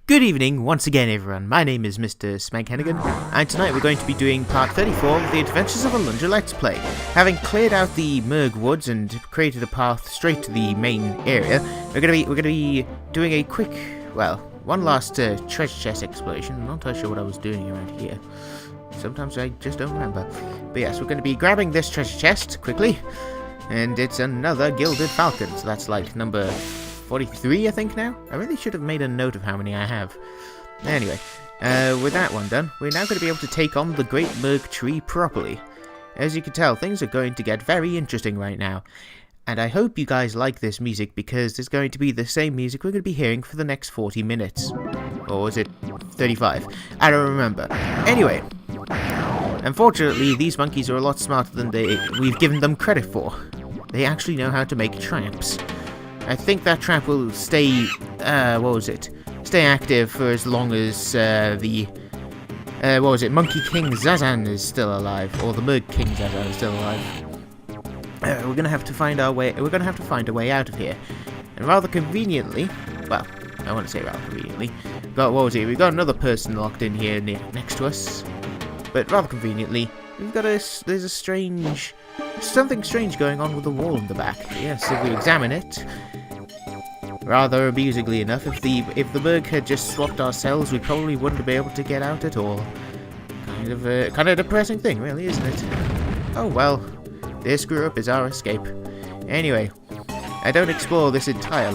Good evening once again, everyone. My name is Mr. Smeghennigan, and tonight we're going to be doing part 34 of the Adventures of Alundra Let's Play. Having cleared out the Merg Woods and created a path straight to the main area, we're gonna be doing a quick, well, one last treasure chest exploration. I'm not entirely sure what I was doing around here. Sometimes I just don't remember. But yes, we're going to be grabbing this treasure chest quickly, and it's another Gilded Falcon. So that's like number 43, I think, now? I really should have made a note of how many I have. Anyway, with that one done, we're now going to be able to take on the Great Merg Tree properly. As you can tell, things are going to get very interesting right now. And I hope you guys like this music, because it's going to be the same music we're going to be hearing for the next 40 minutes. Or is it 35? I don't remember. Anyway, unfortunately, these monkeys are a lot smarter than we've given them credit for. They actually know how to make traps. I think that trap will stay, stay active for as long as Monkey King Zazan is still alive, or the Merg King Zazan is still alive. We're gonna have to find a way out of here, and rather conveniently, well, I want to say rather conveniently, we got another person locked in here next to us, but rather conveniently, there's something strange going on with the wall in the back. Yes, if we examine it, rather amusingly enough, if the Merg had just swapped our cells, we probably wouldn't be able to get out at all. Kind of a depressing thing, really, isn't it? Oh well, this screw up is our escape. Anyway, I don't explore this entire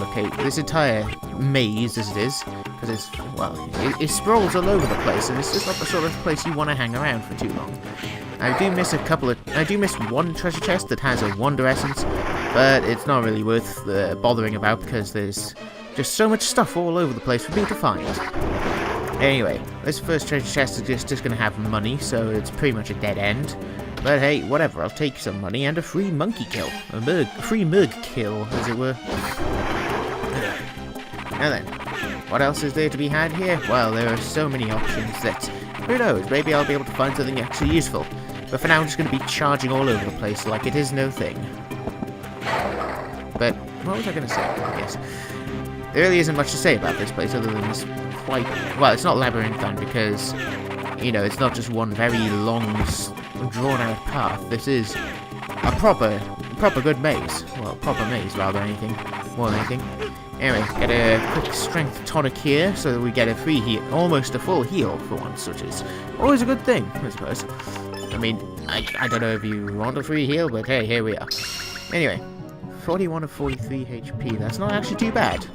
maze as it is, because it sprawls all over the place, and it's just not the sort of place you want to hang around for too long. I do miss one treasure chest that has a Wonder Essence, but it's not really worth bothering about, because there's just so much stuff all over the place for me to find. Anyway, this first treasure chest is just going to have money, so it's pretty much a dead end. But hey, whatever, I'll take some money and a free monkey kill. Free Merg kill, as it were. Now then, what else is there to be had here? Well, there are so many options that, who knows, maybe I'll be able to find something actually useful. But for now, I'm just going to be charging all over the place like it is no thing. But, what was I going to say? Yes. There really isn't much to say about this place other than it's it's not labyrinthine because, you know, it's not just one very long, drawn-out path. This is a proper good maze. Well, proper maze, rather, more than anything. Anyway, get a quick strength tonic here, so that we get a free heal, almost a full heal for once, which is always a good thing, I suppose. I mean, I don't know if you want a free heal, but hey, here we are. Anyway, 41 of 43 HP, that's not actually too bad.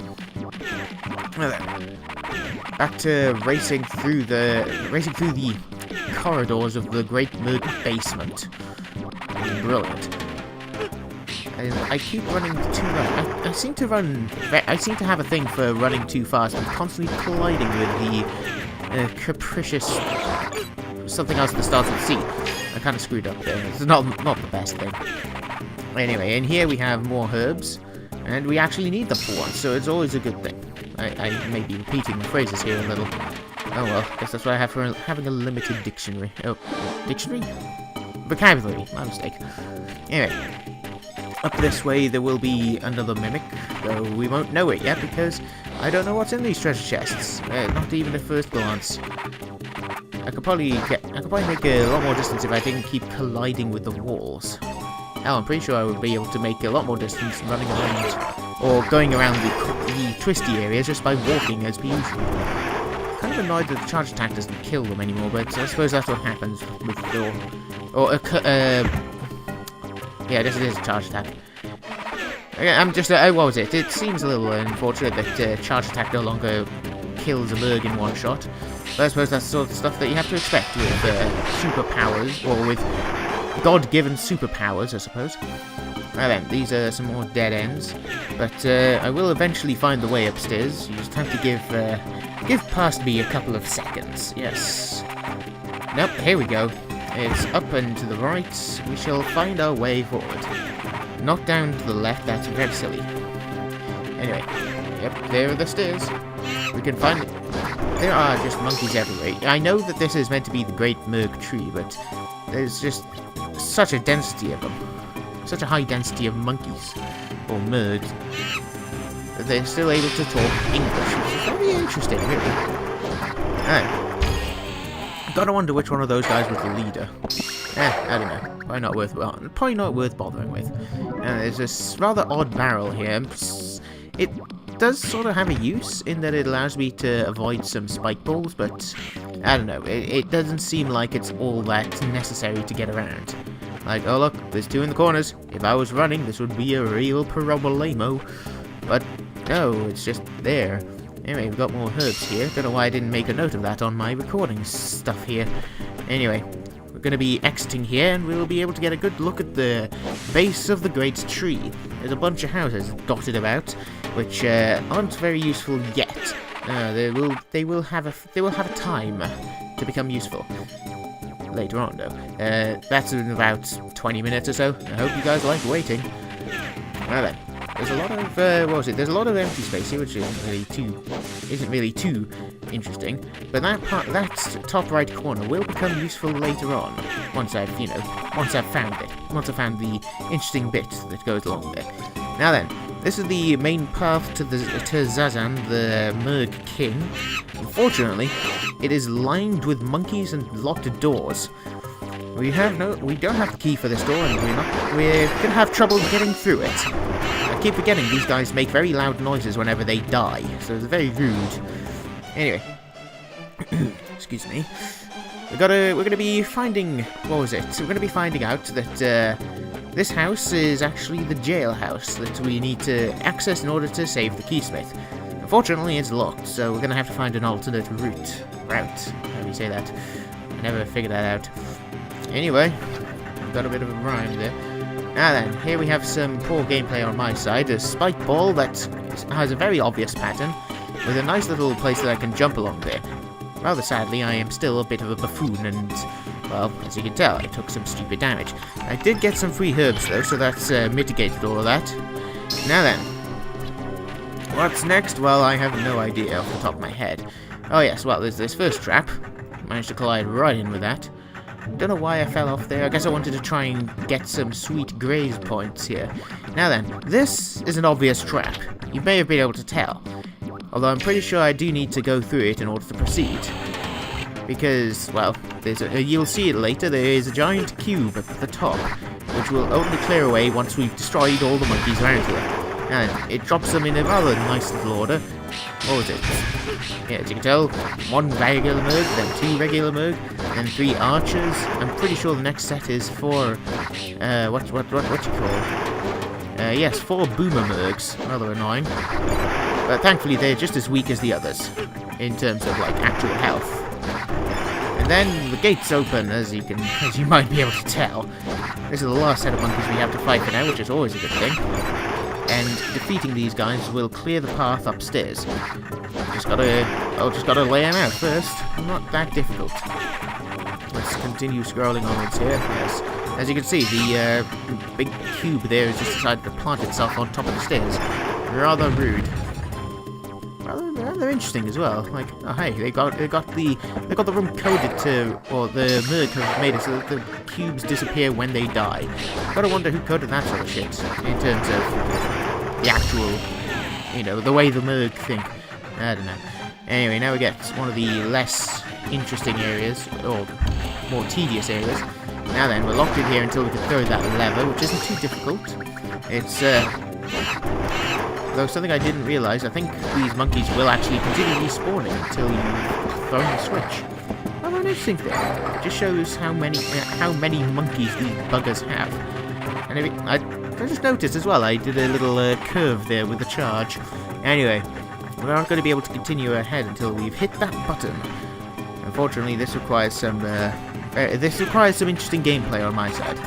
Now then, back to racing through the corridors of the Great Merg basement. Brilliant. I keep running too much. I seem to have a thing for running too fast and constantly colliding with the capricious something else that starts with C. I kind of screwed up there. It's not the best thing. Anyway, in here we have more herbs, and we actually need them for once, so it's always a good thing. I may be repeating the phrases here a little. Oh well, guess that's what I have for having a limited dictionary. Oh, dictionary? Vocabulary, my mistake. Anyway, up this way there will be another mimic, though we won't know it yet because I don't know what's in these treasure chests. Not even at first glance. I could probably make a lot more distance if I didn't keep colliding with the walls. Hell, I'm pretty sure I would be able to make a lot more distance running around, or going around the twisty areas just by walking as per usual. Kind of annoyed that the charge attack doesn't kill them anymore, but I suppose that's what happens with yeah, this is a charge attack. I'm just, what was it? It seems a little unfortunate that charge attack no longer kills a Merg in one shot. But I suppose that's the sort of stuff that you have to expect with superpowers, or with God-given superpowers, I suppose. Now then, these are some more dead ends, but I will eventually find the way upstairs. You just have to give past me a couple of seconds. Yes. Nope, here we go. It's up and to the right. We shall find our way forward. Not down to the left, that's very silly. Anyway, yep, there are the stairs. We can find... There are just monkeys everywhere. I know that this is meant to be the Great Merg Tree, but there's just such a density of them. Such a high density of monkeys. Or Merg. they're still able to talk English, which is very interesting, really. Alright. Gotta wonder which one of those guys was the leader. I don't know. Probably not worth bothering with. There's this rather odd barrel here. It does sort of have a use in that it allows me to avoid some spike balls, but I don't know. It doesn't seem like it's all that necessary to get around. Like, oh look, there's two in the corners. If I was running, this would be a real problemo. But no, it's just there. Anyway, we've got more herbs here. Don't know why I didn't make a note of that on my recording stuff here. Anyway, we're going to be exiting here, and we'll be able to get a good look at the base of the great tree. There's a bunch of houses dotted about, which aren't very useful yet. They will have a time to become useful later on, though. That's in about 20 minutes or so. I hope you guys like waiting. Well then. There's a lot of There's a lot of empty space here, which isn't really too interesting. But that top right corner will become useful later on, once I've found it. Once I've found the interesting bit that goes along there. Now then, this is the main path to Zazan, the Merg King. Unfortunately, it is lined with monkeys and locked doors. We don't have the key for this door, and we're gonna have trouble getting through it. I keep forgetting these guys make very loud noises whenever they die, so it's very rude. Anyway, excuse me. We're gonna be finding We're gonna be finding out that this house is actually the jailhouse that we need to access in order to save the keysmith. Unfortunately, it's locked, so we're gonna have to find an alternate route. How do you say that? I never figured that out. Anyway, I've got a bit of a rhyme there. Now then, here we have some poor gameplay on my side. A spike ball that has a very obvious pattern, with a nice little place that I can jump along there. Rather sadly, I am still a bit of a buffoon, and, well, as you can tell, I took some stupid damage. I did get some free herbs, though, so that's mitigated all of that. Now then, what's next? Well, I have no idea off the top of my head. Oh yes, well, there's this first trap. Managed to collide right in with that. Don't know why I fell off there. I guess I wanted to try and get some sweet graze points here. Now then, this is an obvious trap. You may have been able to tell. Although I'm pretty sure I do need to go through it in order to proceed. Because, well, you'll see it later, there is a giant cube at the top, which will only clear away once we've destroyed all the monkeys around here. And it drops them in a rather nice little order. What was it? Yeah, as you can tell, one regular Merg, then two regular Merg, then three archers. I'm pretty sure the next set is four, what you call? Yes, 4 boomer Mergs. Rather annoying. But thankfully they're just as weak as the others, in terms of, like, actual health. And then the gates open, as you might be able to tell. This is the last set of monkeys we have to fight for now, which is always a good thing. And defeating these guys will clear the path upstairs. Just gotta lay them out first. Not that difficult. Let's continue scrolling onwards here. Yes. As you can see, the big cube there has just decided to plant itself on top of the stairs. Rather rude. Rather interesting as well. Like, oh hey, they got the room coded to, or the Merg have made it so that the cubes disappear when they die. Gotta wonder who coded that sort of shit in terms of the actual, the way the Merg think. I don't know. Anyway, now we get one of the less interesting areas, or more tedious areas. Now then, we're locked in here until we can throw that lever, which isn't too difficult. It's, though something I didn't realise, I think these monkeys will actually continue respawning until you've thrown the switch. Well, an interesting thing. It just shows how many monkeys these buggers have. And I just noticed as well, I did a little curve there with the charge. Anyway, we're not going to be able to continue ahead until we've hit that button. Unfortunately, this requires some interesting gameplay on my side.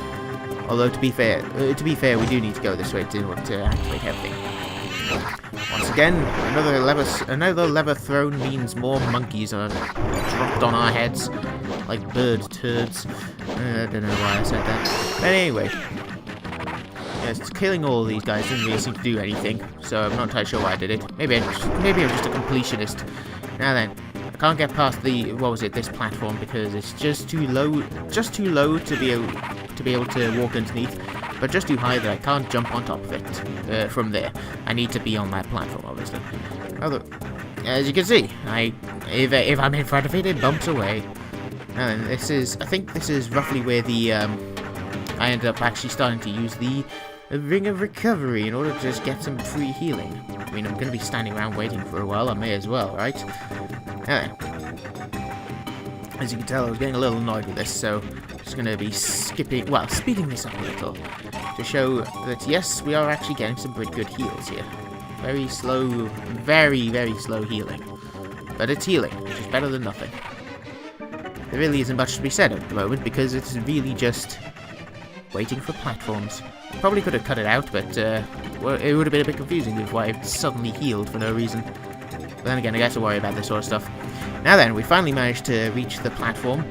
Although to be fair, we do need to go this way in order to activate everything. Once again, another lever thrown means more monkeys are dropped on our heads, like bird turds. I don't know why I said that. But anyway, yes, killing all these guys didn't really seem to do anything, so I'm not entirely sure why I did it. Maybe I'm just a completionist. Now then, I can't get past this platform because it's just too low to be able to walk underneath. but just too high that I can't jump on top of it from there. I need to be on that platform, obviously. Although, as you can see, if I'm in front of it, it bumps away. And I think this is roughly where I ended up actually starting to use the Ring of Recovery in order to just get some free healing. I mean, I'm going to be standing around waiting for a while, I may as well, right? As you can tell, I was getting a little annoyed with this, so I'm just going to be speeding this up a little to show that, yes, we are actually getting some pretty good heals here. Very slow, very, very slow healing. But it's healing, which is better than nothing. There really isn't much to be said at the moment, because it's really just waiting for platforms. Probably could have cut it out, but well, it would have been a bit confusing with why I've suddenly healed for no reason. But then again, I guess to worry about this sort of stuff. Now then, we finally managed to reach the platform,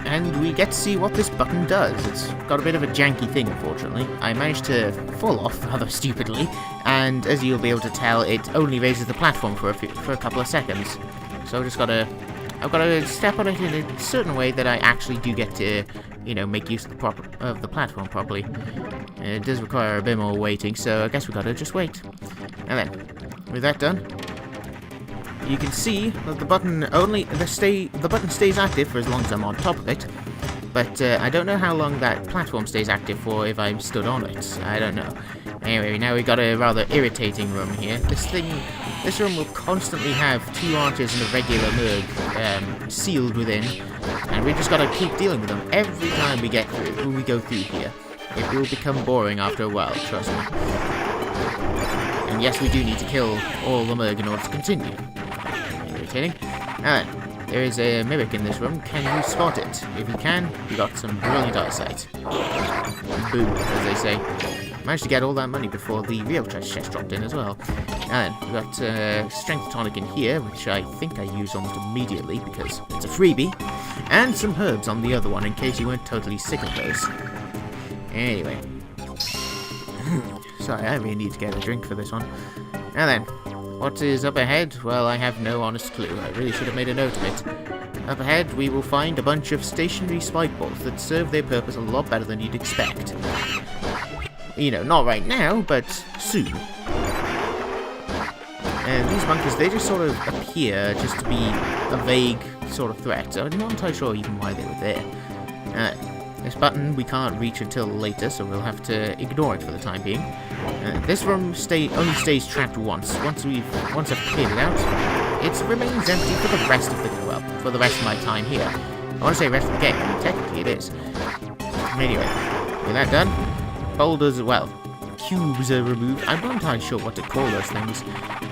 and we get to see what this button does. It's got a bit of a janky thing, unfortunately. I managed to fall off rather stupidly, and as you'll be able to tell, it only raises the platform for a couple of seconds. So I've got to step on it in a certain way that I actually do get to, you know, make use of the platform properly. And it does require a bit more waiting, so I guess we got to just wait. And then, with that done, you can see that the button stays active for as long as I'm on top of it. But I don't know how long that platform stays active for if I'm stood on it. I don't know. Anyway, now we've got a rather irritating room here. This room will constantly have 2 archers and a regular merg sealed within, and we just gotta keep dealing with them every time we go through here. It will become boring after a while, trust me. And yes, we do need to kill all the merg in order to continue. Irritating. Alright. There is a mimic in this room. Can you spot it? If you can, you got some brilliant eyesight. Boom, as they say. Managed to get all that money before the real treasure chest dropped in as well. And we've got strength tonic in here, which I think I use almost immediately because it's a freebie. And some herbs on the other one in case you weren't totally sick of those. Anyway. Sorry, I really need to get a drink for this one. And then, what is up ahead? Well, I have no honest clue. I really should have made a note of it. Up ahead, we will find a bunch of stationary spike balls that serve their purpose a lot better than you'd expect. You know, not right now, but soon. And these monkeys, they just sort of appear just to be a vague sort of threat. So I'm not entirely sure even why they were there. This button we can't reach until later, so we'll have to ignore it for the time being. This room only stays trapped once. Once I've cleared it out, it remains empty for the rest of my time here. I want to say rest of the game, I mean, technically it is. Anyway, with that done, boulders, well, cubes are removed. I'm not entirely sure what to call those things.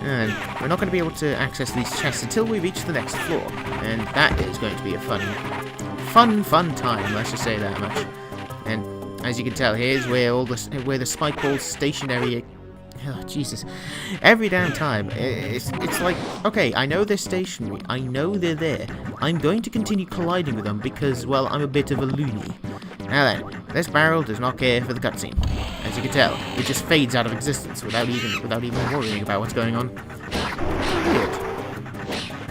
And we're not going to be able to access these chests until we reach the next floor. And that is going to be a fun time, let's just say that much. And as you can tell, here's where where the spike balls stationary. Oh, Jesus. Every damn time. It's like, okay, I know they're stationary. I know they're there. I'm going to continue colliding with them because, well, I'm a bit of a loony. Now then, this barrel does not care for the cutscene. As you can tell, it just fades out of existence without even worrying about what's going on. Weird.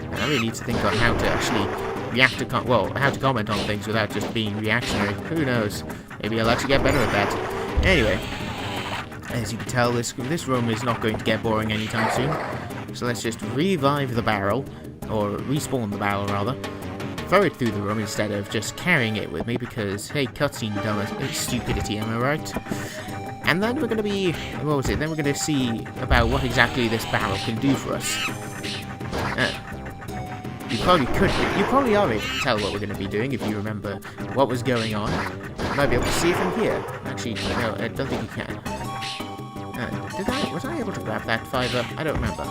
And I really need to think on how to actually react to how to comment on things without just being reactionary. Who knows? Maybe I'll actually get better at that. Anyway, as you can tell, this room is not going to get boring anytime soon. So let's just revive the barrel, or respawn the barrel rather. Throw it through the room instead of just carrying it with me because, hey, cutscene dumb stupidity, am I right? And then we're going to be, what was it? Then we're going to see about what exactly this barrel can do for us. You probably are able to tell what we're going to be doing if you remember what was going on. You might be able to see it from here. Actually, no, I don't think you can. Was I able to grab that fiver? I don't remember.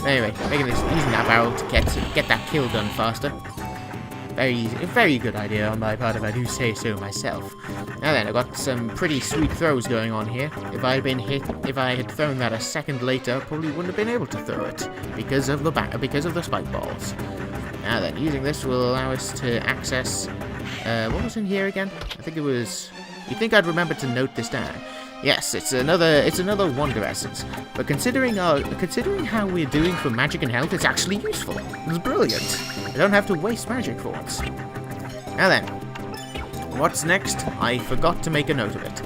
Anyway, using that barrel to get that kill done faster. Very easy, a very good idea on my part if I do say so myself. Now then, I've got some pretty sweet throws going on here. If I had thrown that a second later, I probably wouldn't have been able to throw it because of the spike balls. Now then, using this will allow us to access. What was in here again? I think it was. You'd think I'd remember to note this down. Yes, it's another wonder essence. But considering how we're doing for magic and health, it's actually useful. It's brilliant. I don't have to waste magic for once. Now then, what's next? I forgot to make a note of it.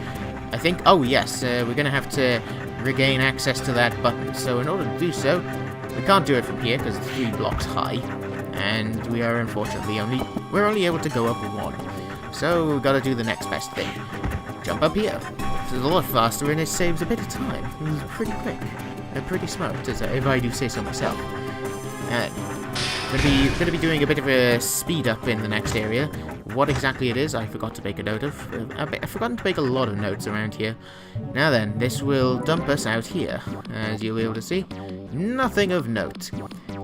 I think, oh yes, we're going to have to regain access to that button. So in order to do so, we can't do it from here because it's 3 blocks high. And we are unfortunately only able to go up 1. So we've got to do the next best thing. Jump up here. It's a lot faster and it saves a bit of time. It's pretty quick. Pretty smart, if I do say so myself. Going to be doing a bit of a speed up in the next area. What exactly it is, I forgot to make a note of. I've forgotten to make a lot of notes around here. Now then, this will dump us out here. As you'll be able to see, nothing of note.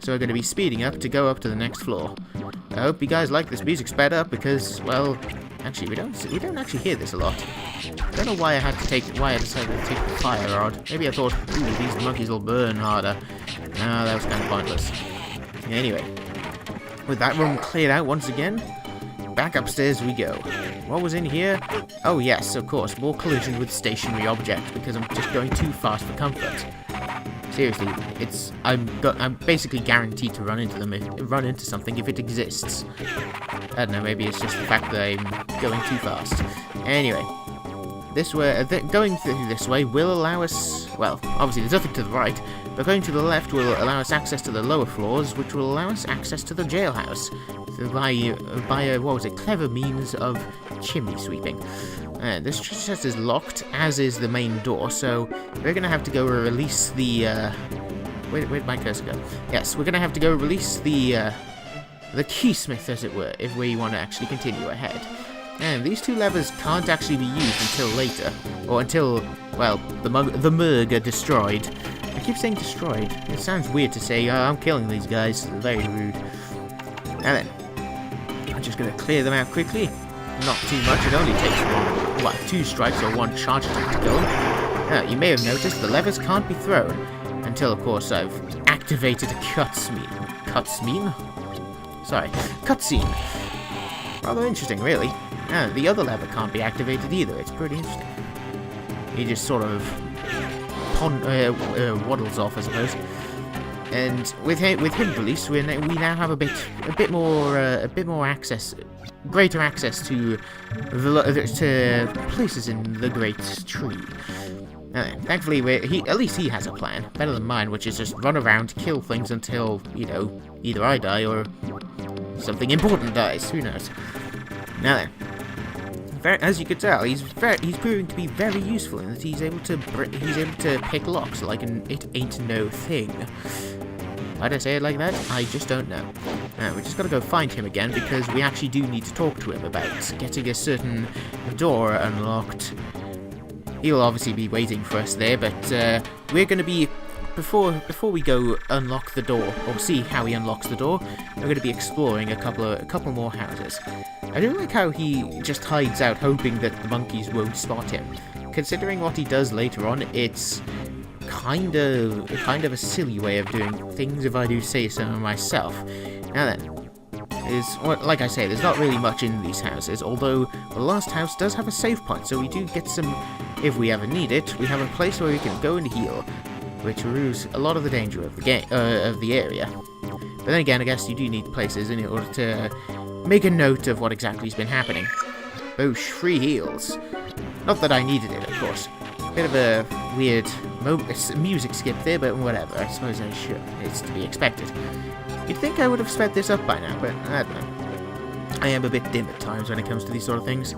So we're going to be speeding up to go up to the next floor. I hope you guys like this music sped up because, well, actually we don't actually hear this a lot. I don't know why I decided to take the fire rod. Maybe I thought, ooh, these monkeys will burn harder. No, that was kind of pointless. Anyway, with that room cleared out once again, back upstairs we go. What was in here? Oh yes, of course, more collision with stationary objects because I'm just going too fast for comfort. Seriously, I'm basically guaranteed to run into something if it exists. I don't know, maybe it's just the fact that I'm going too fast. Anyway, going through this way will allow us, well, obviously there's nothing to the right, but going to the left will allow us access to the lower floors, which will allow us access to the jailhouse by what was it, clever means of chimney sweeping. This chest is locked, as is the main door, so we're going to have to go release the, where'd my cursor go? Yes, we're going to have to go release the keysmith, as it were, if we want to actually continue ahead. And these 2 levers can't actually be used until later, or until, well, the Murg are destroyed. I keep saying destroyed. It sounds weird to say, I'm killing these guys. Very rude. Now then, I'm just going to clear them out quickly. Not too much, it only takes 2 strikes or 1 charge attack to kill them. Now, you may have noticed the levers can't be thrown, until of course I've activated a cutscene. Rather interesting, really. The other lever can't be activated either, it's pretty interesting. He just sort of waddles off, I suppose. And with him released, we now have a bit more access, greater access to places in the Great Tree. Thankfully, at least he has a plan, better than mine, which is just run around, kill things until, you know, either I die or something important dies. Who knows? Now then. As you can tell, he's proving to be very useful in that he's able to pick locks like it ain't no thing. Why'd I say it like that? I just don't know. We just gotta go find him again because we actually do need to talk to him about getting a certain door unlocked. He'll obviously be waiting for us there, but we're gonna be before we go unlock the door or see how he unlocks the door. We're going to be exploring a couple more houses. I do like how he just hides out, hoping that the monkeys won't spot him. Considering what he does later on, it's kind of a silly way of doing things, if I do say so myself. Now then, like I say, there's not really much in these houses, although the last house does have a save point, so we do get some, if we ever need it, we have a place where we can go and heal, which removes a lot of the danger of the game, of the area. But then again, I guess you do need places in order to make a note of what exactly has been happening. Boosh, free heals. Not that I needed it, of course. Bit of a weird music skip there, but whatever. I suppose I should. It's to be expected. You'd think I would have sped this up by now, but I don't know. I am a bit dim at times when it comes to these sort of things.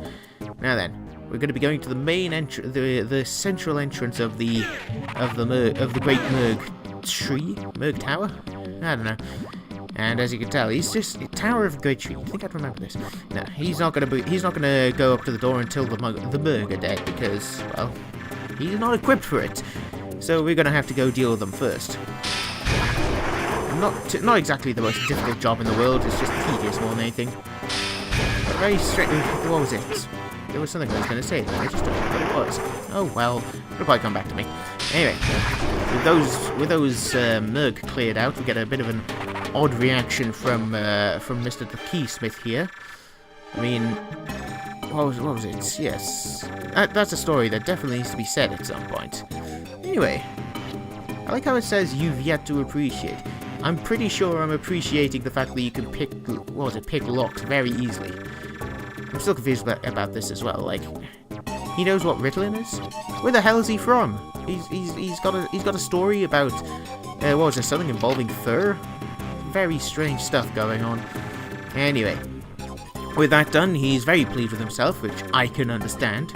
Now then. We're going to be going to the main the central entrance of the Great Murg Tree, Murg Tower. I don't know. And as you can tell, he's just Tower of the Great Tree. I think I'd remember this. No, he's not going to go up to the door until the Murg are dead because, well, he's not equipped for it. So we're going to have to go deal with them first. Not exactly the most difficult job in the world. It's just tedious more than anything. But very straight. What was it? There was something I was going to say, I just don't know what it was. Oh well, it'll probably come back to me. Anyway, with those Murg cleared out, we get a bit of an odd reaction from Mr. the Keysmith here. I mean, what was it? Yes, that's a story that definitely needs to be said at some point. Anyway, I like how it says you've yet to appreciate. I'm pretty sure I'm appreciating the fact that you can pick locks very easily. I'm still confused about this as well, like, He knows what Ritalin is? Where the hell is he from? He's got a story about what was it, something involving fur? Very strange stuff going on. Anyway, with that done, he's very pleased with himself, which I can understand,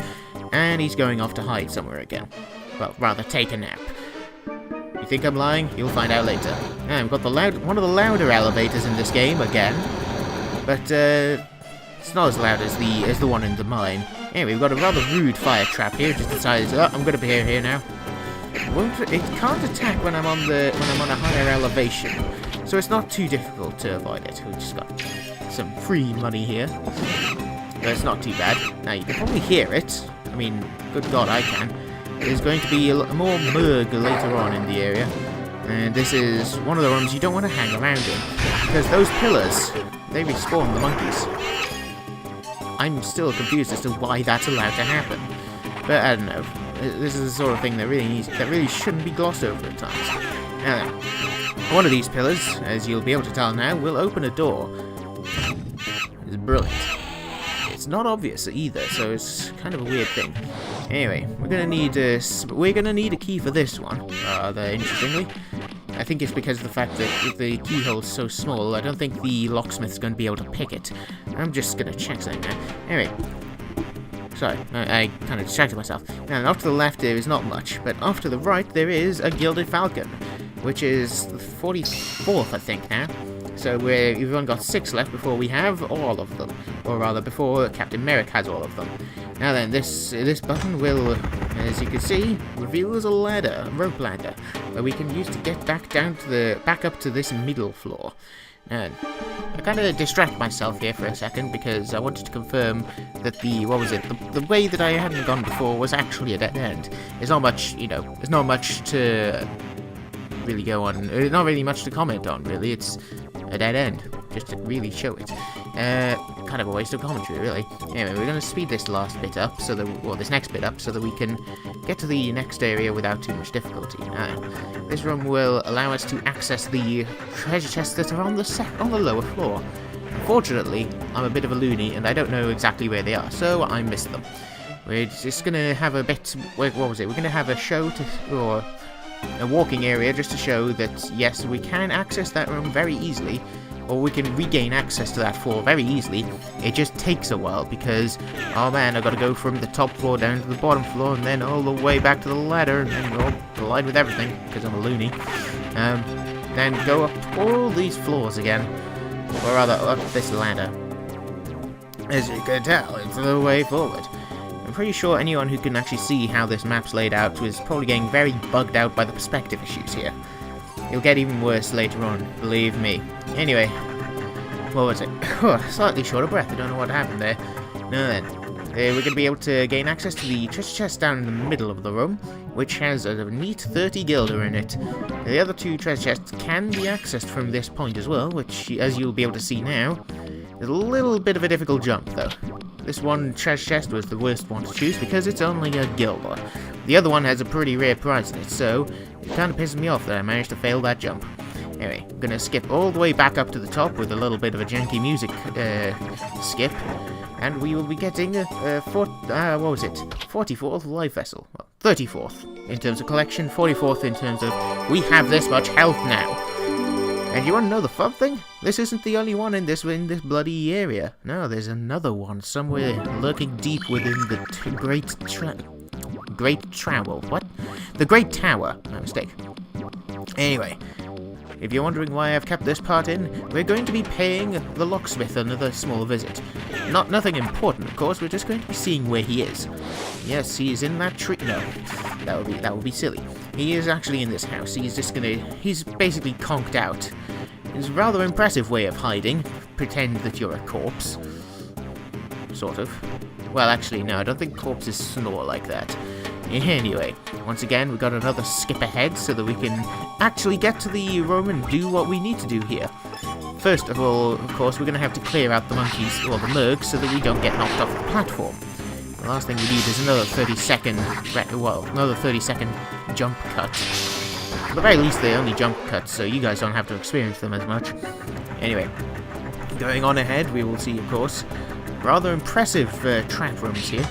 and he's going off to hide somewhere again. Well, rather take a nap. You think I'm lying? You'll find out later. And we've got one of the louder elevators in this game again, but it's not as loud as the one in the mine. Anyway, we've got a rather rude fire trap here. Just decided, I'm going to be here now. It can't attack when I'm on a higher elevation, so it's not too difficult to avoid it. We just got some free money here, but it's not too bad. Now you can probably hear it. I mean, good God, I can. There's going to be more Murg later on in the area, and this is one of the rooms you don't want to hang around in, because those pillars, they respawn the monkeys. I'm still confused as to why that's allowed to happen, but I don't know. This is the sort of thing that really shouldn't be glossed over at times. Now, one of these pillars, as you'll be able to tell now, will open a door. It's brilliant. It's not obvious either, so it's kind of a weird thing. Anyway, we're gonna need a key for this one. Rather interestingly, I think it's because of the fact that the keyhole's so small. I don't think the locksmith's going to be able to pick it. I'm just gonna check something now. Anyway, sorry, I kind of distracted myself. Now, off to the left there is not much, but off to the right there is a gilded falcon, which is the 44th, I think now. So we've only got 6 left before we have all of them, or rather before Captain Merrick has all of them. Now then, this button will, as you can see, reveals a ladder, a rope ladder, that we can use to get back up to this middle floor. And I kind of distract myself here for a second because I wanted to confirm that the way that I hadn't gone before was actually a dead end. There's not much, there's not much to really go on, not really much to comment on, really. It's a dead end, just to really show it. Kind of a waste of commentary, really. Anyway, we're going to speed this last bit up, this next bit up, so that we can get to the next area without too much difficulty. This room will allow us to access the treasure chests that are on the lower floor. Unfortunately, I'm a bit of a loony, and I don't know exactly where they are, so I missed them. We're just going to have a bit, we're going to have a show or a walking area just to show that, yes, we can access that room very easily, or we can regain access to that floor very easily. It just takes a while because, oh man, I've got to go from the top floor down to the bottom floor and then all the way back to the ladder and then collide with everything because I'm a loony. Then go up all these floors again, or rather up this ladder. As you can tell, it's the way forward. I'm pretty sure anyone who can actually see how this map's laid out was probably getting very bugged out by the perspective issues here. It'll get even worse later on, believe me. Anyway, what was it? Slightly short of breath, I don't know what happened there. Now then, we're going to be able to gain access to the treasure chest down in the middle of the room, which has a neat 30 guilder in it. The other 2 treasure chests can be accessed from this point as well, which, as you'll be able to see now, is a little bit of a difficult jump though. This one treasure chest was the worst one to choose because it's only a guilder. The other one has a pretty rare prize in it, so it kind of pisses me off that I managed to fail that jump. Anyway, I'm going to skip all the way back up to the top with a little bit of a janky music skip, and we will be getting a 44th life vessel. Well, 34th in terms of collection, 44th in terms of we have this much health now. And you want to know the fun thing? This isn't the only one in this bloody area. No, there's another one somewhere lurking deep within the Great Trowel. What? The Great Tower. My mistake. Anyway, if you're wondering why I've kept this part in, we're going to be paying the locksmith another small visit. Nothing important, of course. We're just going to be seeing where he is. Yes, he is in that tree. No, that would be silly. He is actually in this house. He's basically conked out. It's a rather impressive way of hiding. Pretend that you're a corpse. Sort of. Well, actually, no, I don't think corpses snore like that. Anyway, once again, we've got another skip ahead so that we can actually get to the room and do what we need to do here. First of all, of course, we're going to have to clear out the monkeys, or the mercs, so that we don't get knocked off the platform. The last thing we need is another 30-second jump cut. At the very least, they only jump cuts, so you guys don't have to experience them as much. Anyway, going on ahead, we will see, of course, rather impressive trap rooms here.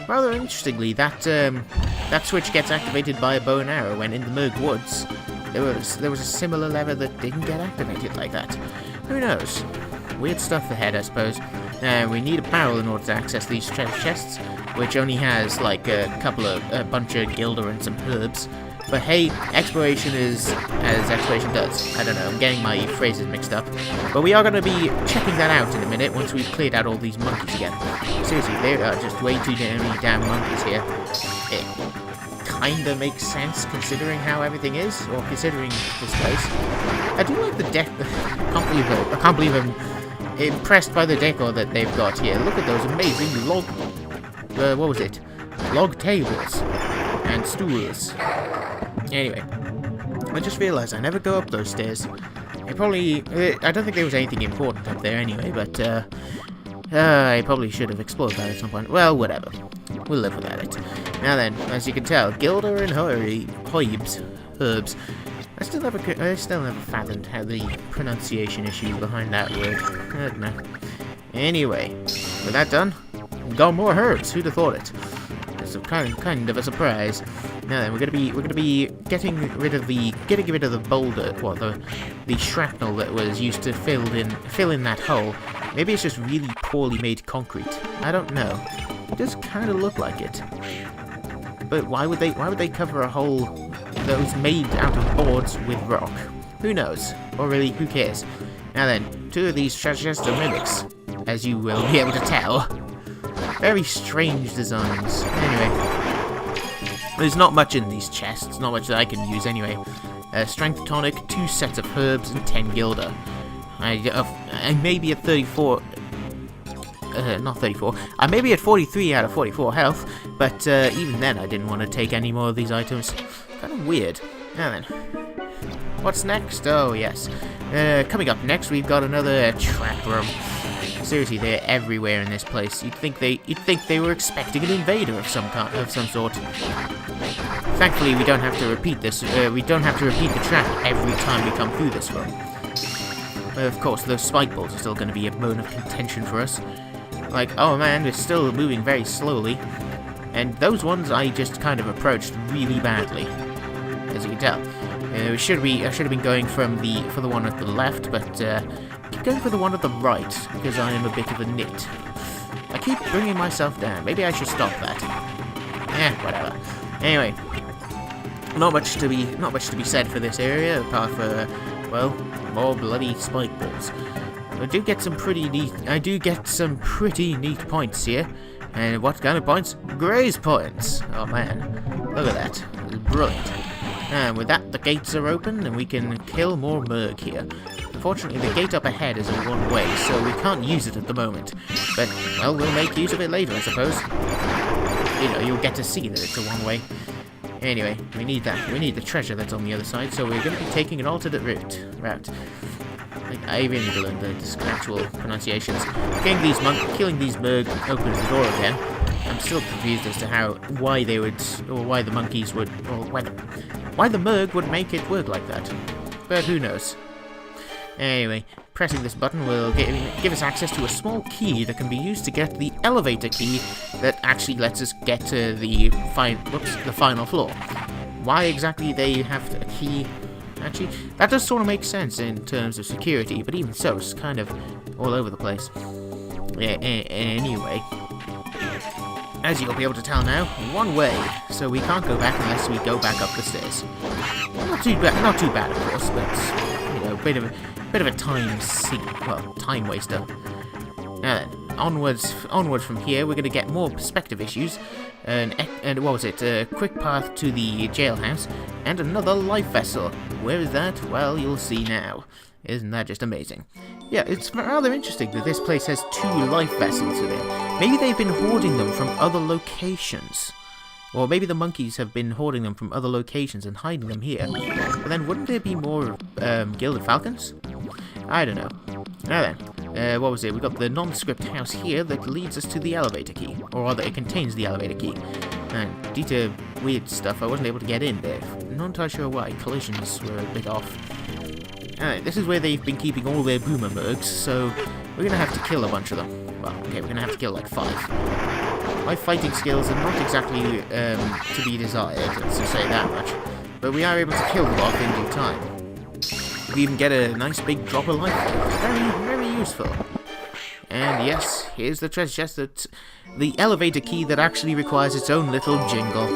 rather interestingly, that switch gets activated by a bow and arrow, when in the Merg Woods, there was a similar lever that didn't get activated like that. Who knows? Weird stuff ahead, I suppose. We need a barrel in order to access these treasure chests, which only has like a bunch of gilder and some herbs. But hey, exploration is as exploration does. I don't know, I'm getting my phrases mixed up. But we are going to be checking that out in a minute once we've cleared out all these monkeys again. Seriously, there are just way too many damn monkeys here. It kinda makes sense considering how everything is, or considering this place. I do like the deck. I can't believe I'm impressed by the decor that they've got here. Look at those amazing log... what was it? Log tables. And stools. Anyway, I just realised I never go up those stairs. I don't think there was anything important up there anyway, but I probably should have explored that at some point. Well, whatever. We'll live without it. Now then, as you can tell, gilder and herbs. I still never fathomed how the pronunciation issue behind that word. I don't know. Anyway, with that done, we've got more herbs. Who'd have thought it? It's kind of a surprise. Now then, we're gonna be getting rid of the boulder, the shrapnel that was used to fill in that hole. Maybe it's just really poorly made concrete. I don't know. It does kind of look like it. But why would they cover a hole that was made out of boards with rock? Who knows? Or really, who cares? Now then, 2 of these treasure chests are mimics, as you will be able to tell. Very strange designs. Anyway, there's not much in these chests, not much that I can use anyway. Strength tonic, 2 sets of herbs, and 10 gilder. I may be at 34... not 34. I may be at 43 out of 44 health, but even then I didn't want to take any more of these items. Kind of weird. Now then, what's next? Oh yes, coming up next we've got another trap room. Seriously, they're everywhere in this place. You'd think they were expecting an invader of some sort. Thankfully, we don't have to repeat this. We don't have to repeat the trap every time we come through this room. Of course, those spike balls are still going to be a bone of contention for us. Like, oh man, they're still moving very slowly. And those ones I just kind of approached really badly, as you can tell. I should have been going for the one at the left, but keep going for the one at the right because I am a bit of a nit. I keep bringing myself down. Maybe I should stop that. Whatever. Anyway, not much to be said for this area apart from more bloody spike balls. I do get some pretty neat points here. And what kind of points? Graze points! Oh man, look at that. It's brilliant. And with that, the gates are open and we can kill more Merg here. Unfortunately, the gate up ahead is a one-way, so we can't use it at the moment. But, well, we'll make use of it later, I suppose. You know, you'll get to see that it's a one-way. Anyway, we need that. We need the treasure that's on the other side, so we're going to be taking an alternate route. I really need to learn the actual pronunciations. Killing these Merg opens the door again. I'm still confused as to why the monkeys would, or why the Merg would make it work like that. But who knows? Anyway, pressing this button will give us access to a small key that can be used to get the elevator key that actually lets us get to the final floor. Why exactly they have a key? Actually, that does sort of make sense in terms of security, but even so, it's kind of all over the place. Yeah, anyway, as you'll be able to tell now, one way, so we can't go back unless we go back up the stairs. Not too bad, of course, but you know, bit of a time waster. Now then, onwards from here, we're going to get more perspective issues, and what was it? A quick path to the jailhouse, and another life vessel. Where is that? Well, you'll see now. Isn't that just amazing? Yeah, it's rather interesting that this place has 2 life vessels in it. Maybe they've been hoarding them from other locations. Or maybe the monkeys have been hoarding them from other locations and hiding them here. But then wouldn't there be more gilded falcons? I don't know. Now then, what was it? We got the nondescript house here that leads us to the elevator key. Or rather, it contains the elevator key. And due to weird stuff, I wasn't able to get in there. Not entirely sure why. Collisions were a bit off. Alright, this is where they've been keeping all their boomer mergs, so we're gonna have to kill a bunch of them. Well, okay, we're gonna have to kill like 5. My fighting skills are not exactly to be desired, let's just say that much. But we are able to kill them off in due time. We even get a nice big drop of life. It's very, very useful. And yes, here's the treasure chest, the elevator key that actually requires its own little jingle.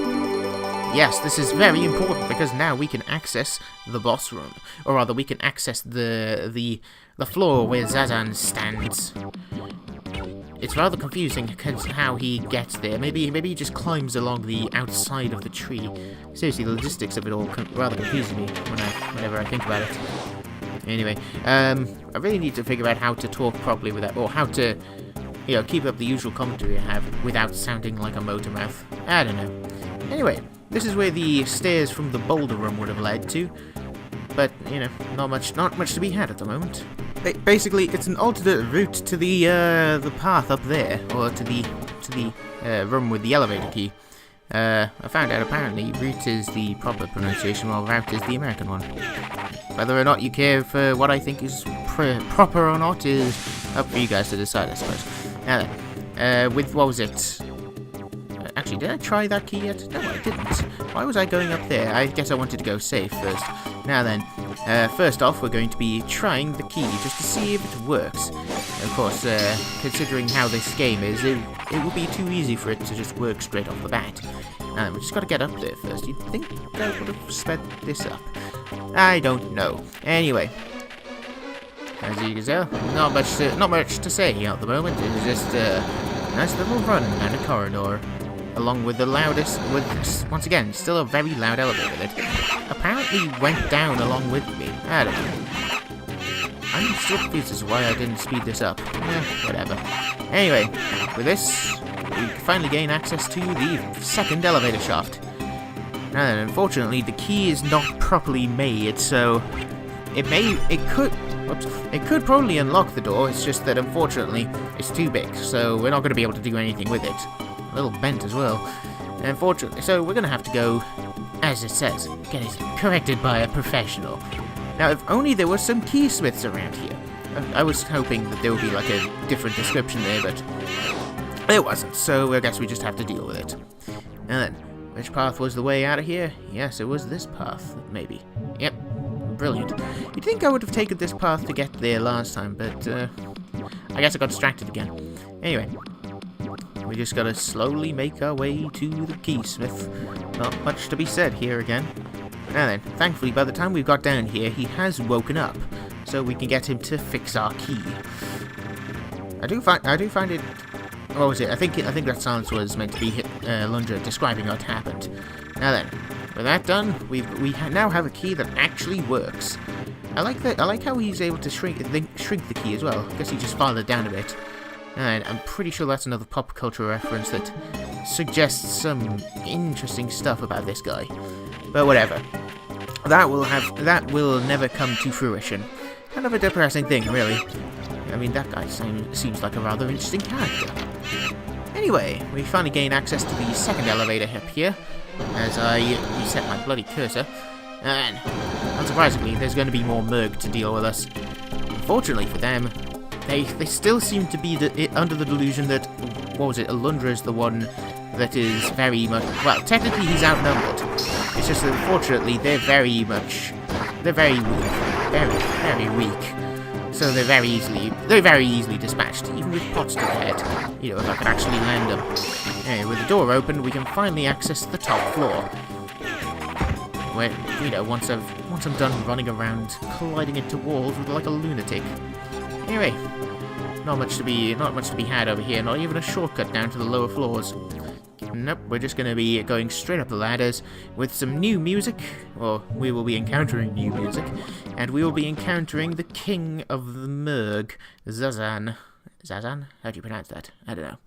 Yes, this is very important because now we can access the boss room, or rather, we can access the floor where Zazan stands. It's rather confusing how he gets there. Maybe he just climbs along the outside of the tree. Seriously, the logistics of it all rather confuses me whenever I think about it. Anyway, I really need to figure out how to talk properly without, or how to, keep up the usual commentary I have without sounding like a motor mouth. I don't know. Anyway, this is where the stairs from the boulder room would have led to, but not much to be had at the moment. Basically, it's an alternate route to the path up there, or to the room with the elevator key. I found out apparently route is the proper pronunciation, while route is the American one. Whether or not you care for what I think is proper or not is up for you guys to decide, I suppose. Now then, with what was it? Actually, did I try that key yet? No, I didn't. Why was I going up there? I guess I wanted to go safe first. Now then, first off, we're going to be trying the key just to see if it works. Of course, considering how this game is, it would be too easy for it to just work straight off the bat. We just got to get up there first. You'd think I would have sped this up. I don't know. Anyway, as you can tell, not much to say at the moment. It's just a nice little run down a corridor, along with the loudest, once again, still a very loud elevator that apparently went down along with me. I don't know. I'm still confused as to why I didn't speed this up. Whatever. Anyway, with this, we finally gain access to the second elevator shaft. And unfortunately, the key is not properly made, so it could probably unlock the door. It's just that unfortunately, it's too big, so we're not going to be able to do anything with it. A little bent as well. Unfortunately, so we're going to have to go, as it says, get it corrected by a professional. Now, if only there were some keysmiths around here. I was hoping that there would be like a different description there, but there wasn't, so I guess we just have to deal with it. And then, which path was the way out of here? Yes, it was this path, maybe. Yep, brilliant. You'd think I would have taken this path to get there last time, but I guess I got distracted again. Anyway, we just gotta slowly make our way to the keysmith. Not much to be said here again. Now then, thankfully by the time we got down here, he has woken up, so we can get him to fix our key. I do find it. What was it? I think that silence was meant to be Alundra describing what happened. Now then, with that done, we now have a key that actually works. I like how he's able to shrink the key as well. I guess he just filed it down a bit. And I'm pretty sure that's another pop culture reference that suggests some interesting stuff about this guy. But whatever. That will never come to fruition. Kind of a depressing thing, really. I mean, that guy seems like a rather interesting character. Anyway, we finally gain access to the second elevator up here, as I reset my bloody cursor. And, unsurprisingly, there's going to be more Merg to deal with us. Unfortunately for them, they still seem to be under the delusion that, Alundra is the one that is very much, well, technically he's outnumbered. It's just that unfortunately they're very weak. Very, very weak. So they're very easily dispatched, even with pots to the head. If I could actually land them. Anyway, with the door open, we can finally access the top floor. Where, once I'm done running around, colliding into walls with like a lunatic. Anyway, not much to be had over here. Not even a shortcut down to the lower floors. Nope, we're just going to be going straight up the ladders with some new music, or we will be encountering new music, and we will be encountering the king of the Merg, Zazan. Zazan? How do you pronounce that? I don't know.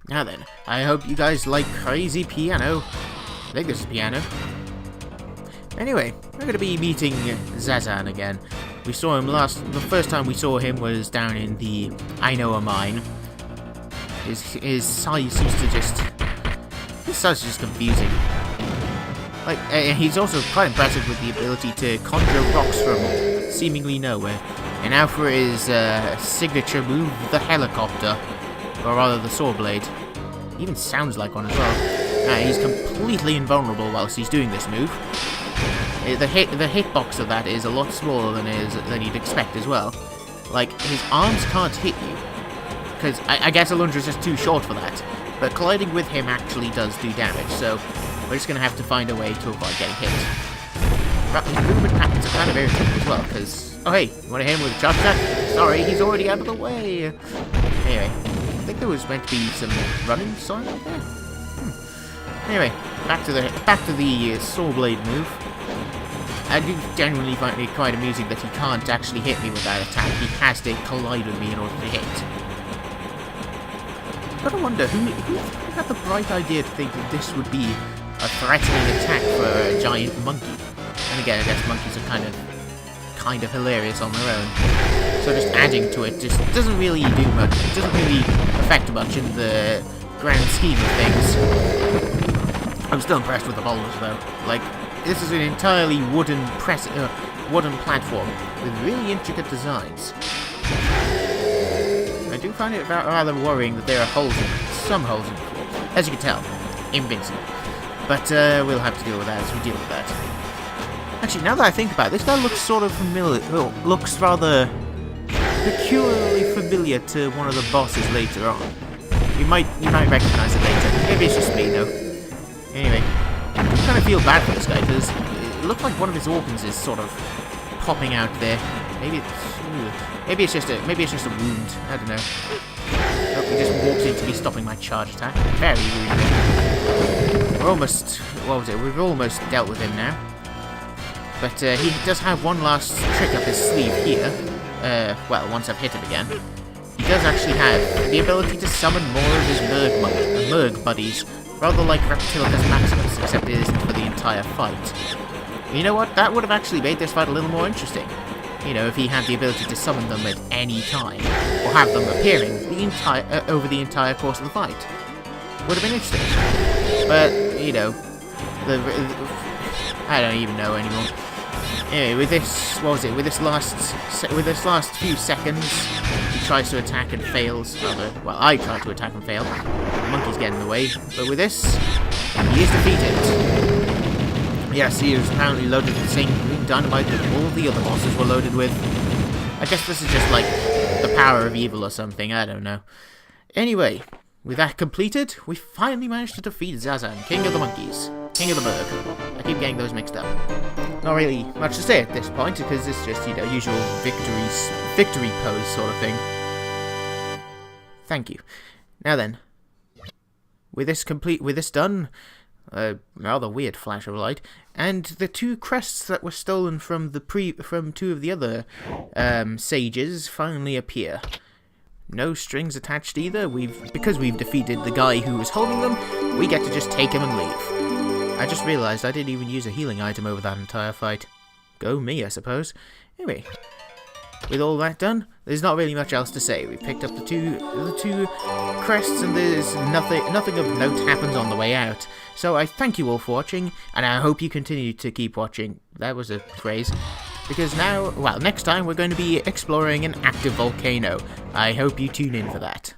Now then, I hope you guys like crazy piano. I think this is piano. Anyway, we're going to be meeting Zazan again. We saw him the first time we saw him was down in the I Know a Mine. His size seems to just... His size is just confusing. Like, he's also quite impressive with the ability to conjure rocks from seemingly nowhere. And now for his signature move, the helicopter. Or rather, the saw blade. Even sounds like one as well. He's completely invulnerable whilst he's doing this move. The hitbox of that is a lot smaller than you'd expect as well. Like, his arms can't hit you, because I guess Alundra's just too short for that. But colliding with him actually does do damage, so we're just going to have to find a way to avoid getting hit. But his movement patterns are kind of irritating as well, because... Oh hey, you want to hit him with a charge attack? Sorry, he's already out of the way! Anyway, I think there was meant to be some running sign up there. Anyway, back to the saw blade move. I do genuinely find it quite amusing that he can't actually hit me with that attack. He has to collide with me in order to hit. But I wonder, who had the bright idea to think that this would be a threatening attack for a giant monkey? And again, I guess monkeys are kind of hilarious on their own. So just adding to it just doesn't really do much. It doesn't really affect much in the grand scheme of things. I'm still impressed with the boulders though. Like, this is an entirely wooden platform with really intricate designs. I do find it rather worrying that there are some holes in the floor. As you can tell, invincible. But we'll have to deal with that as we deal with that. Actually, now that I think about it, this guy looks sort of familiar. Well, looks rather peculiarly familiar to one of the bosses later on. You might recognize it later. Maybe it's just me though. Anyway, I kind of feel bad for this guy because it looks like one of his organs is sort of popping out there. Maybe it's just a wound. I don't know. Nope, he just walks into me stopping my charge attack. Very rude. We're almost... What was it? We've almost dealt with him now. But he does have one last trick up his sleeve here. Well, once I've hit him again. He does actually have the ability to summon more of his Merg buddies. Rather like Reptilicus Maximus, except it isn't for the entire fight. You know what? That would have actually made this fight a little more interesting. You know, if he had the ability to summon them at any time, or have them appearing over the entire course of the fight. Would have been interesting. But, you know, I don't even know anymore. Anyway, with this, what was it? With this last few seconds, he tries to attack and fails. Well, I try to attack and fail. The monkey's getting in the way. But with this, he is defeated. Yes, he is apparently loaded with the same green dynamite that all the other bosses were loaded with. I guess this is just like the power of evil or something. I don't know. Anyway, with that completed, we finally managed to defeat Zazan, King of the Monkeys. King of the Berg. I keep getting those mixed up. Not really much to say at this point, because it's just, you know, usual victory pose sort of thing. Thank you. Now then, with this done, rather weird flash of light, and the two crests that were stolen from two of the other sages finally appear. No strings attached either. Because we've defeated the guy who was holding them, we get to just take him and leave. I just realised I didn't even use a healing item over that entire fight. Go me, I suppose. Anyway, with all that done, there's not really much else to say. We've picked up the two crests, and there's nothing of note happens on the way out. So I thank you all for watching, and I hope you continue to keep watching. That was a phrase. Because now, well, next time we're going to be exploring an active volcano. I hope you tune in for that.